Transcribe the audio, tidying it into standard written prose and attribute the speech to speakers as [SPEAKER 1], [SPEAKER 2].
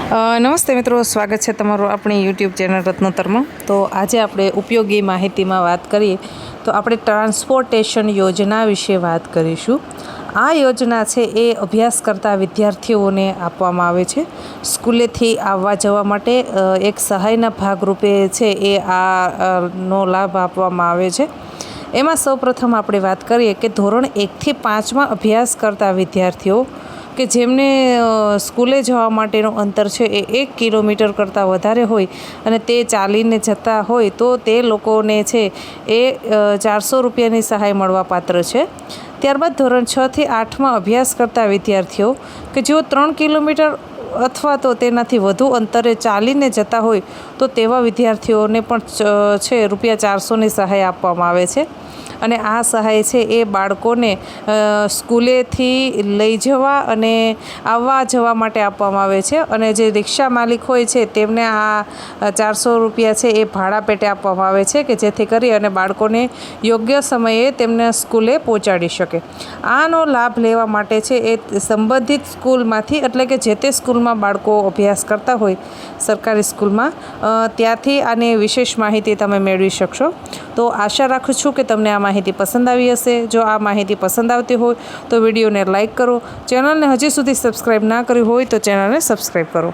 [SPEAKER 1] નમસ્તે મિત્રો, સ્વાગત છે તમારું આપણી યુટ્યુબ ચેનલ રત્નોત્તરમાં। તો આજે આપણે ઉપયોગી માહિતીમાં વાત કરીએ તો આપણે ટ્રાન્સપોર્ટેશન યોજના વિશે વાત કરીશું। આ યોજના છે એ અભ્યાસ કરતા વિદ્યાર્થીઓને આપવામાં આવે છે। સ્કૂલેથી આવવા જવા માટે એક સહાયના ભાગરૂપે છે એ નો લાભ આપવામાં આવે છે। એમાં સૌપ્રથમ આપણે વાત કરીએ કે ધોરણ 1 થી 5માં અભ્યાસ કરતા વિદ્યાર્થીઓ કે જેમને સ્કૂલે જવા માટેનું અંતર છે એ 1 કિલોમીટર કરતાં વધારે હોય અને તે ચાલીને જતા હોય તો તે લોકોને છે એ 400 રૂપિયાની સહાય મળવાપાત્ર છે। ત્યારબાદ ધોરણ 6 થી 8માં અભ્યાસ કરતા વિદ્યાર્થીઓ કે જેઓ 3 કિલોમીટર અથવા તો તેનાથી વધુ અંતરે ચાલીને જતા હોય તો તેવા વિદ્યાર્થીઓને પણ છે ₹400ની સહાય આપવામાં આવે છે। અને આ સહાય છે એ બાળકોને સ્કૂલેથી લઈ જવા અને આવવા જવા માટે આપવામાં આવે છે। અને જે રિક્ષા માલિક હોય છે તેમને આ 400 રૂપિયા છે એ ભાડા પેટે આપવામાં આવે છે કે જેથી કરી અને બાળકોને યોગ્ય સમયે તેમને સ્કૂલે પહોંચાડી શકે। આનો લાભ લેવા માટે છે એ સંબંધિત સ્કૂલમાંથી એટલે કે જે તે સ્કૂલમાં બાળકો અભ્યાસ કરતા હોય સરકારી સ્કૂલમાં ત્યાંથી આની વિશેષ માહિતી તમે મેળવી શકશો। તો આશા રાખું છું કે તમને આ માહિતી પસંદ આવી હશે। જો આ માહિતી પસંદ આવતી હોય તો વિડીયોને લાઇક કરો, ચેનલને હજી સુધી સબસ્ક્રાઈબ ના કરી હોય તો ચેનલને સબસ્ક્રાઈબ કરો।